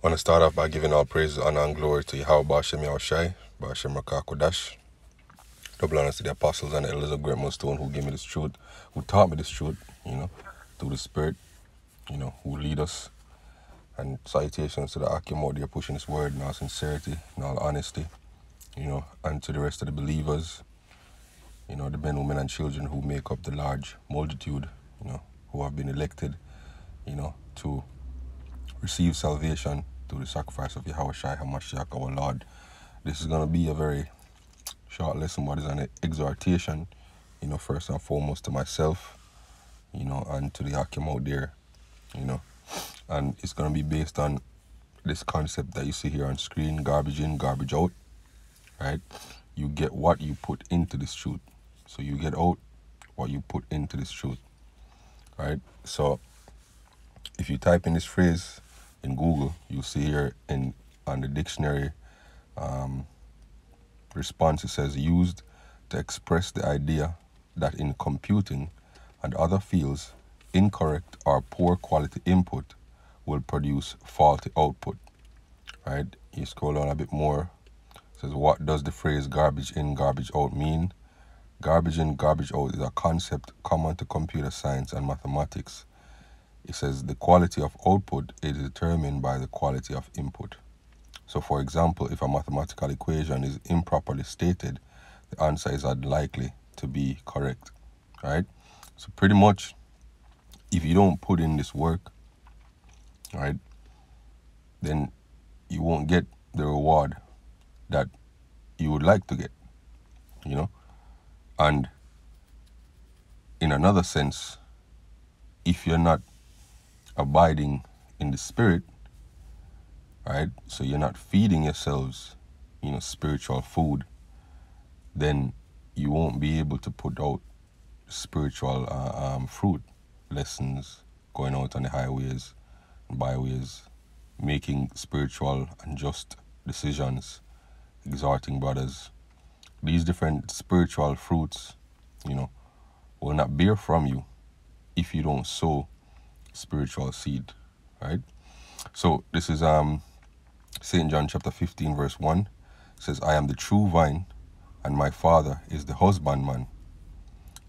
want to start off by giving all praise, honor, and glory to Yahweh Bashem Yahushai, Bashem Rakakodash. Double honors to the apostles and the elders of Great Millstone who gave me this truth, who taught me this truth, through the Spirit, who lead us. And salutations to the Akim out there pushing this word in all sincerity, in all honesty, and to the rest of the believers, the men, women, and children who make up the large multitude, who have been elected, to receive salvation through the sacrifice of Yahushua HaMashiach, our Lord. This is going to be a very short lesson, but it's an exhortation, first and foremost to myself, and to the Akim out there, and it's going to be based on this concept that you see here on screen: garbage in, garbage out, right? You get what you put into this truth. So you get out what you put into this truth, right? So if you type in this phrase in Google, you'll see here on the dictionary response, it says used to express the idea that in computing and other fields, incorrect or poor quality input will produce faulty output, right? You scroll down a bit more, it says, what does the phrase garbage in, garbage out mean? Garbage in, garbage out is a concept common to computer science and mathematics. It says the quality of output is determined by the quality of input. So for example, if a mathematical equation is improperly stated, the answer is unlikely to be correct, right? So pretty much, if you don't put in this work, right, then you won't get the reward that you would like to get, And in another sense, if you're not abiding in the Spirit, right, so you're not feeding yourselves, spiritual food, then you won't be able to put out spiritual fruit, lessons, going out on the highways and byways, making spiritual and just decisions, exhorting brothers. These different spiritual fruits, will not bear from you if you don't sow spiritual seed, right? So this is St. John chapter 15 verse 1. It says, I am the true vine, and my Father is the husbandman.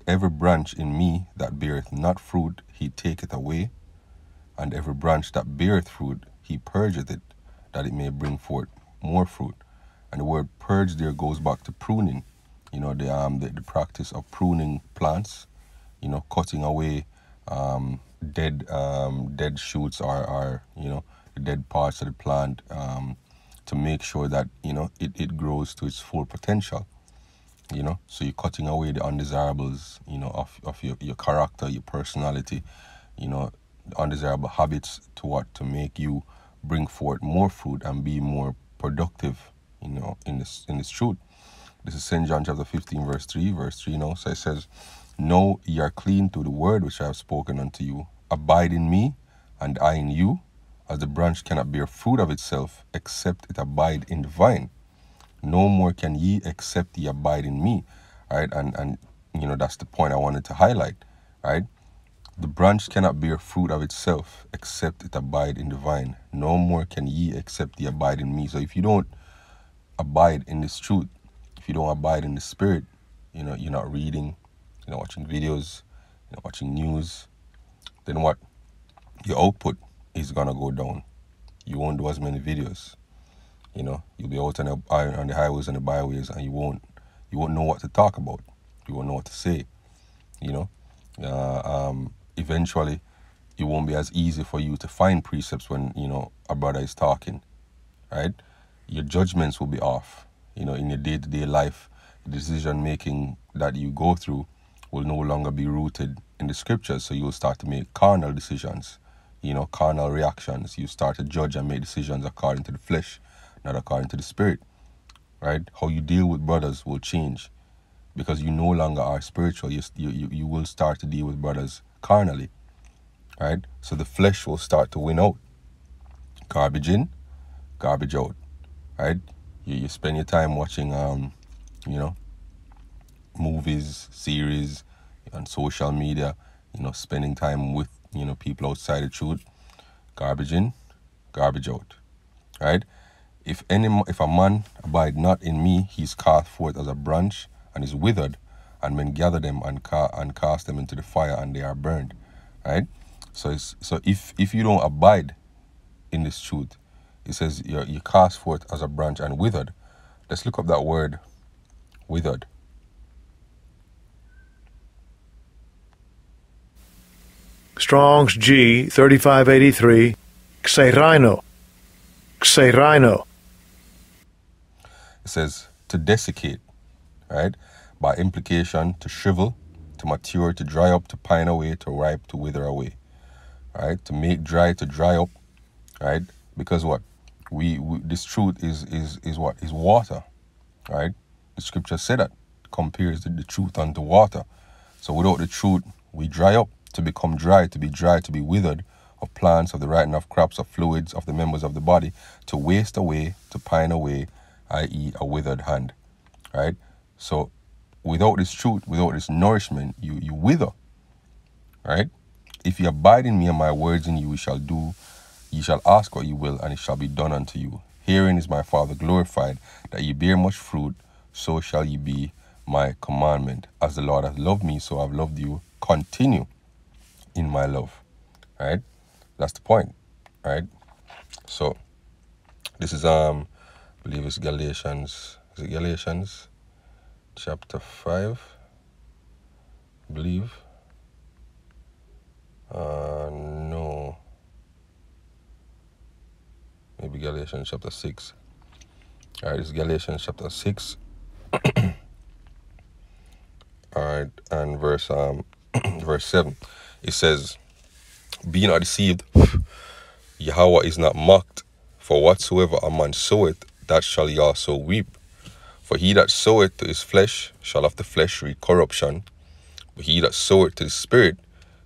Every branch in me that beareth not fruit, he taketh away, and every branch that beareth fruit, he purgeth it, that it may bring forth more fruit. And the word purge there goes back to pruning, the practice of pruning plants, cutting away dead shoots or the dead parts of the plant, to make sure that it grows to its full potential. So you're cutting away the undesirables, of your character, your personality, the undesirable habits to make you bring forth more fruit and be more productive, in this truth. This is St. John chapter 15 verse 3 now. So it says, know ye are clean through the word which I have spoken unto you. Abide in me, and I in you, as the branch cannot bear fruit of itself, except it abide in the vine. No more can ye, except ye abide in me. Right? And that's the point I wanted to highlight. Right? The branch cannot bear fruit of itself, except it abide in the vine. No more can ye, except ye abide in me. So if you don't abide in this truth, if you don't abide in the Spirit, you're not reading, you're not watching videos, you're not watching news, then what? Your output is gonna go down. You won't do as many videos. You'll be out on the highways and the byways, and you won't know what to talk about. You won't know what to say. Eventually, it won't be as easy for you to find precepts when a brother is talking, right? Your judgments will be off. In your day-to-day life, the decision-making that you go through will no longer be rooted in the scriptures, so you'll start to make carnal decisions, carnal reactions. You start to judge and make decisions according to the flesh, not according to the Spirit, right? How you deal with brothers will change because you no longer are spiritual. You will start to deal with brothers carnally, right? So the flesh will start to win out. Garbage in, garbage out, right? You spend your time watching, movies, series, on social media, spending time with, people outside the truth. Garbage in, garbage out, right? If a man abide not in me, he is cast forth as a branch and is withered, and men gather them and cast them into the fire, and they are burned, right? So if you don't abide in this truth, it says you cast forth as a branch and withered. Let's look up that word, withered. Strong's G 3583, xerino, xerino. It says to desiccate, right? By implication, to shrivel, to mature, to dry up, to pine away, to ripe, to wither away, right? To make dry, to dry up, right? Because what we this truth is what is water, right? The scripture said that compares the truth unto water. So without the truth, we dry up. To become dry, to be withered, of plants, of the ripening of crops, of fluids, of the members of the body, to waste away, to pine away, i.e. a withered hand, right? So without this truth, without this nourishment, you wither, right? If you abide in me and my words in you, ye shall ask what you will, and it shall be done unto you. Herein is my Father glorified, that ye bear much fruit, so shall ye be my commandment. As the Lord hath loved me, so I've loved you. Continue in my love, right? That's the point, right? So this is I believe it's Galatians. Is it Galatians chapter 5? I believe. No. Maybe Galatians chapter 6. All right, it's Galatians chapter 6. All right, and verse 7. It says, be not deceived, Yahweh is not mocked, for whatsoever a man soweth, that shall he also reap. For he that soweth to his flesh shall of the flesh reap corruption, but he that soweth to the Spirit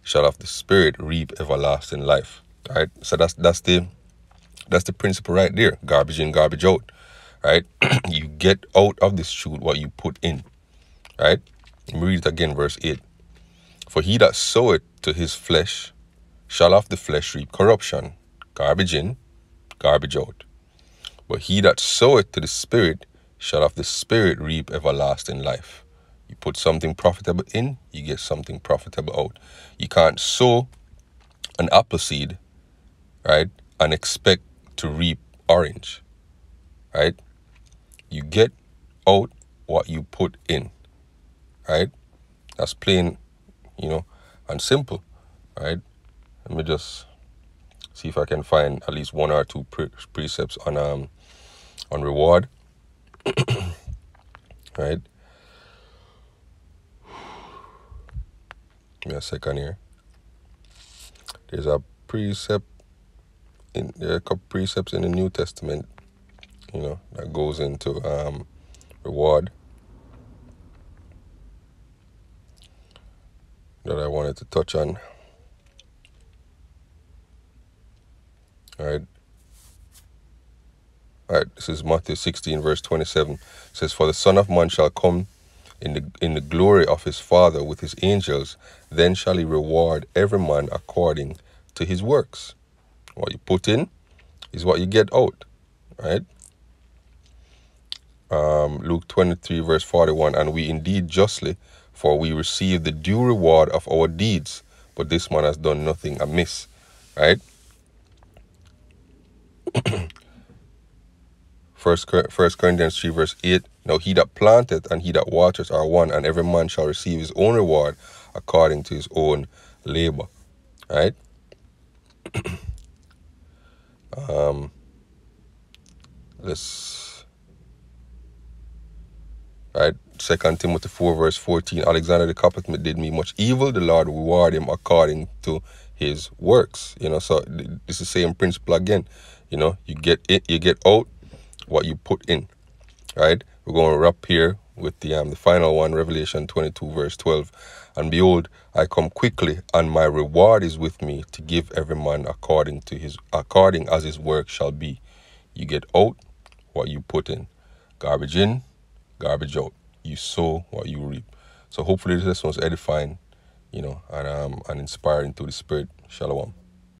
shall of the Spirit reap everlasting life. Right? So that's the principle right there. Garbage in, garbage out. Right? You get out of this truth what you put in. Right? Let me read it again, verse 8. For he that soweth to his flesh shall of the flesh reap corruption, garbage in, garbage out. But he that soweth to the Spirit shall of the Spirit reap everlasting life. You put something profitable in, you get something profitable out. You can't sow an apple seed, right, and expect to reap orange, right? You get out what you put in, right? That's plain, and simple, right? Let me just see if I can find at least one or two precepts on reward, right? Give me a second here. There's a precept there are a couple precepts in the New Testament, that goes into reward that I wanted to touch on. All right, this is Matthew 16, verse 27. It says, for the Son of Man shall come in the glory of his Father with his angels, then shall he reward every man according to his works. What you put in is what you get out, right? Luke 23, verse 41, and we indeed justly, for we receive the due reward of our deeds, but this man has done nothing amiss, right? First Corinthians 3, verse 8, now he that planteth and he that waters are one, and every man shall receive his own reward according to his own labor, right? Right, 2 Timothy 4, verse 14, Alexander the coppersmith did me much evil, the Lord reward him according to his works. So this is the same principle again. You get it, you get out what you put in, right? We're going to wrap here with the final one, Revelation 22, verse 12. And behold, I come quickly, and my reward is with me, to give every man according as his work shall be. You get out what you put in. Garbage in, garbage out. You sow what you reap. So hopefully this lesson was edifying, and inspiring to the Spirit. Shalom.